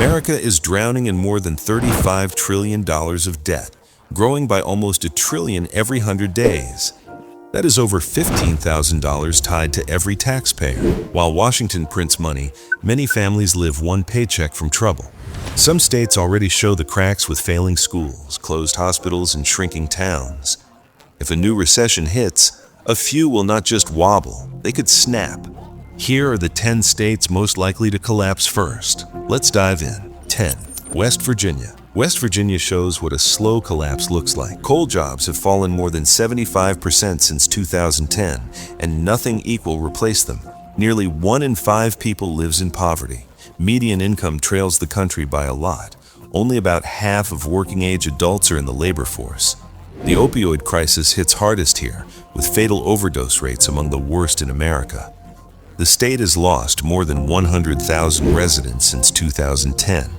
America is drowning in more than $35 trillion of debt, growing by almost $1 trillion every 100 days. That is over $15,000 tied to every taxpayer. While Washington prints money, many families live one paycheck from trouble. Some states already show the cracks with failing schools, closed hospitals, and shrinking towns. If a new recession hits, a few will not just wobble, they could snap. Here are the 10 states most likely to collapse first. Let's dive in. 10. West Virginia. West Virginia shows what a slow collapse looks like. Coal jobs have fallen more than 75% since 2010, and nothing equal replaced them. Nearly 1 in 5 people lives in poverty. Median income trails the country by a lot. Only about half of working-age adults are in the labor force. The opioid crisis hits hardest here, with fatal overdose rates among the worst in America. The state has lost more than 100,000 residents since 2010,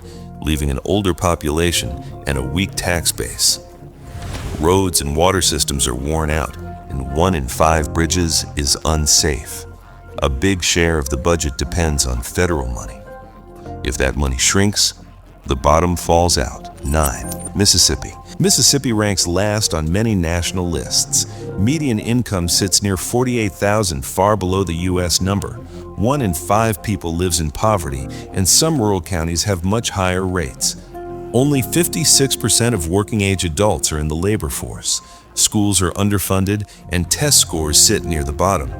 leaving an older population and a weak tax base. Roads and water systems are worn out, and 1 in 5 bridges is unsafe. A big share of the budget depends on federal money. If that money shrinks, the bottom falls out. 9. Mississippi. Mississippi ranks last on many national lists. Median income sits near $48,000, far below the U.S. number. 1 in 5 people lives in poverty, and some rural counties have much higher rates. Only 56% of working-age adults are in the labor force. Schools are underfunded, and test scores sit near the bottom.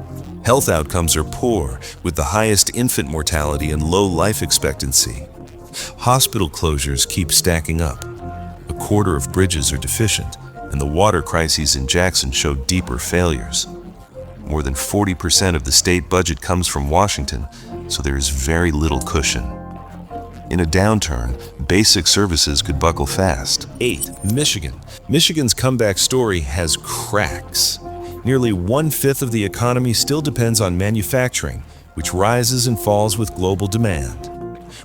Health outcomes are poor, with the highest infant mortality and low life expectancy. Hospital closures keep stacking up. A quarter of bridges are deficient, and the water crises in Jackson show deeper failures. More than 40% of the state budget comes from Washington, so there is very little cushion. In a downturn, basic services could buckle fast. 8. Michigan. Michigan's comeback story has cracks. Nearly 1/5 of the economy still depends on manufacturing, which rises and falls with global demand.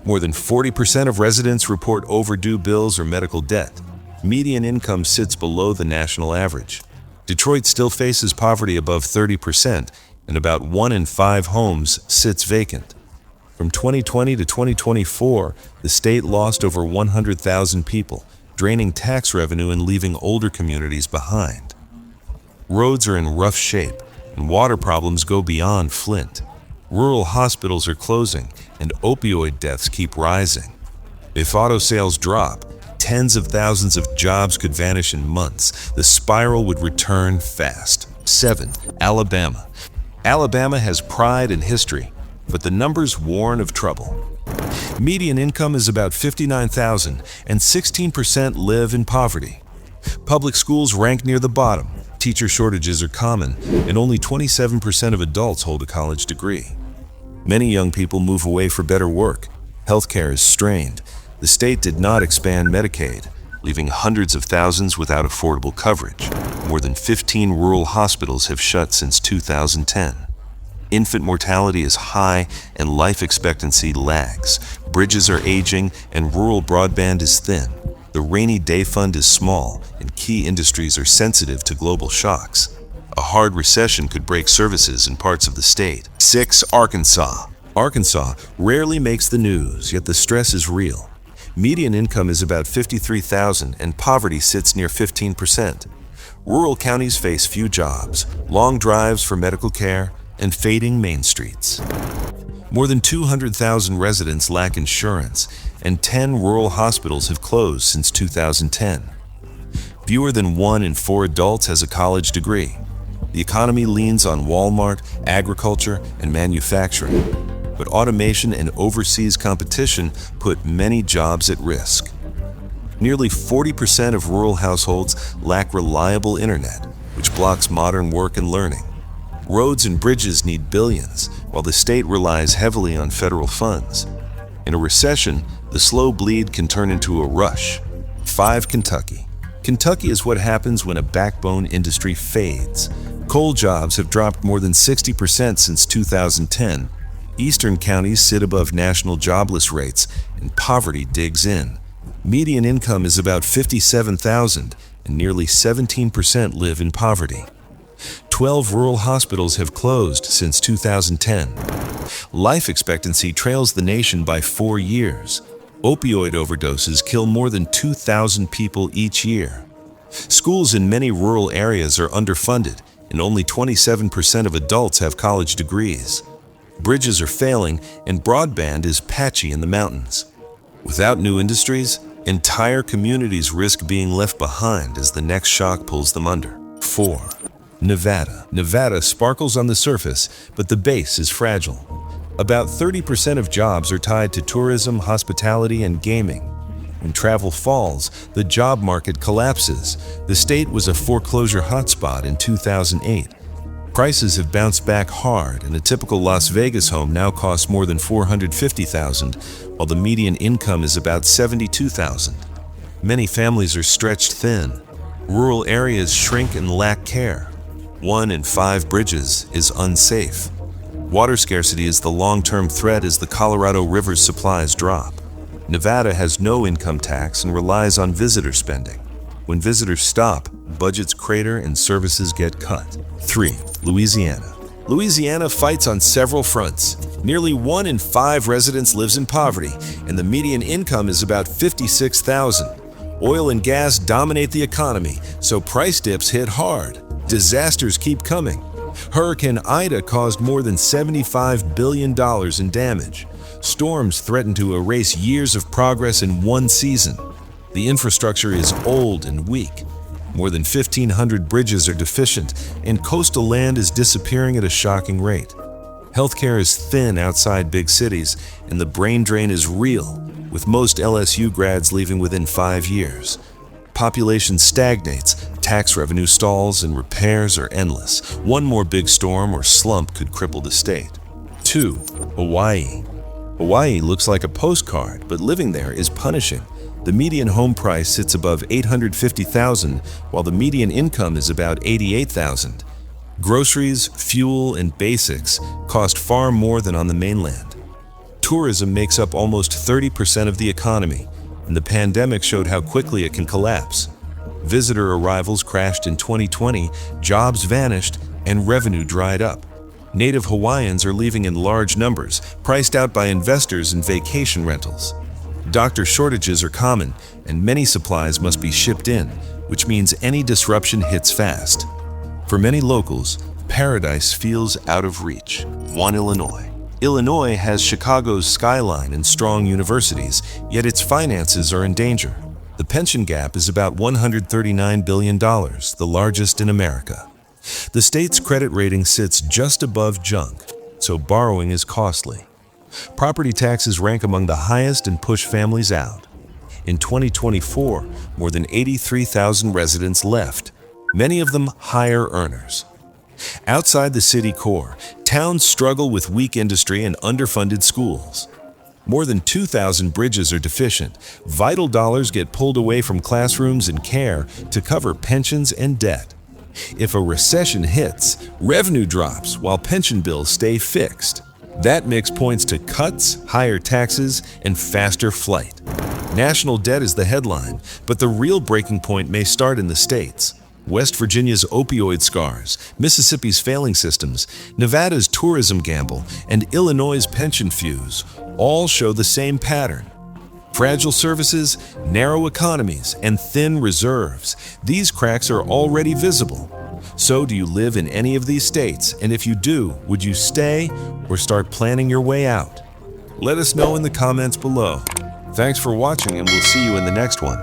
More than 40% of residents report overdue bills or medical debt. Median income sits below the national average. Detroit still faces poverty above 30%, and about 1 in 5 homes sits vacant. From 2020 to 2024, the state lost over 100,000 people, draining tax revenue and leaving older communities behind. Roads are in rough shape, and water problems go beyond Flint. Rural hospitals are closing, and opioid deaths keep rising. If auto sales drop, tens of thousands of jobs could vanish in months. The spiral would return fast. 7. Alabama. Alabama has pride and history, but the numbers warn of trouble. Median income is about $59,000, and 16% live in poverty. Public schools rank near the bottom. Teacher shortages are common, and only 27% of adults hold a college degree. Many young people move away for better work. Healthcare is strained. The state did not expand Medicaid, leaving hundreds of thousands without affordable coverage. More than 15 rural hospitals have shut since 2010. Infant mortality is high and life expectancy lags. Bridges are aging and rural broadband is thin. The rainy day fund is small and key industries are sensitive to global shocks. A hard recession could break services in parts of the state. 6. Arkansas. Arkansas rarely makes the news, yet the stress is real. Median income is about $53,000 and poverty sits near 15%. Rural counties face few jobs, long drives for medical care, and fading main streets. More than 200,000 residents lack insurance, and 10 rural hospitals have closed since 2010. Fewer than 1 in 4 adults has a college degree. The economy leans on Walmart, agriculture, and manufacturing, but automation and overseas competition put many jobs at risk. Nearly 40% of rural households lack reliable internet, which blocks modern work and learning. Roads and bridges need billions, while the state relies heavily on federal funds. In a recession, the slow bleed can turn into a rush. 5. Kentucky. Kentucky is what happens when a backbone industry fades. Coal jobs have dropped more than 60% since 2010. Eastern counties sit above national jobless rates, and poverty digs in. Median income is about $57,000, and nearly 17% live in poverty. 12 rural hospitals have closed since 2010. Life expectancy trails the nation by 4 years. Opioid overdoses kill more than 2,000 people each year. Schools in many rural areas are underfunded, and only 27% of adults have college degrees. Bridges are failing, and broadband is patchy in the mountains. Without new industries, entire communities risk being left behind as the next shock pulls them under. 4. Nevada. Nevada sparkles on the surface, but the base is fragile. About 30% of jobs are tied to tourism, hospitality, and gaming. When travel falls, the job market collapses. The state was a foreclosure hotspot in 2008. Prices have bounced back hard, and a typical Las Vegas home now costs more than $450,000, while the median income is about $72,000. Many families are stretched thin. Rural areas shrink and lack care. 1 in 5 bridges is unsafe. Water scarcity is the long-term threat as the Colorado River's supplies drop. Nevada has no income tax and relies on visitor spending. When visitors stop, budgets crater and services get cut. 3. Louisiana. Louisiana fights on several fronts. Nearly 1 in 5 residents lives in poverty, and the median income is about $56,000. Oil and gas dominate the economy, so price dips hit hard. Disasters keep coming. Hurricane Ida caused more than $75 billion in damage. Storms threaten to erase years of progress in one season. The infrastructure is old and weak. More than 1,500 bridges are deficient, and coastal land is disappearing at a shocking rate. Healthcare is thin outside big cities, and the brain drain is real, with most LSU grads leaving within 5 years. Population stagnates, tax revenue stalls, and repairs are endless. One more big storm or slump could cripple the state. 2. Hawaii. Hawaii looks like a postcard, but living there is punishing. The median home price sits above $850,000, while the median income is about $88,000. Groceries, fuel, and basics cost far more than on the mainland. Tourism makes up almost 30% of the economy, and the pandemic showed how quickly it can collapse. Visitor arrivals crashed in 2020, jobs vanished, and revenue dried up. Native Hawaiians are leaving in large numbers, priced out by investors in vacation rentals. Doctor shortages are common, and many supplies must be shipped in, which means any disruption hits fast. For many locals, paradise feels out of reach. 1. Illinois. Illinois has Chicago's skyline and strong universities, yet its finances are in danger. The pension gap is about $139 billion, the largest in America. The state's credit rating sits just above junk, so borrowing is costly. Property taxes rank among the highest and push families out. In 2024, more than 83,000 residents left, many of them higher earners. Outside the city core, towns struggle with weak industry and underfunded schools. More than 2,000 bridges are deficient. Vital dollars get pulled away from classrooms and care to cover pensions and debt. If a recession hits, revenue drops while pension bills stay fixed. That mix points to cuts, higher taxes, and faster flight. National debt is the headline, but the real breaking point may start in the states. West Virginia's opioid scars, Mississippi's failing systems, Nevada's tourism gamble, and Illinois' pension fuse all show the same pattern. Fragile services, narrow economies, and thin reserves. These cracks are already visible. So, do you live in any of these states? And if you do, would you stay or start planning your way out? Let us know in the comments below. Thanks for watching, and we'll see you in the next one.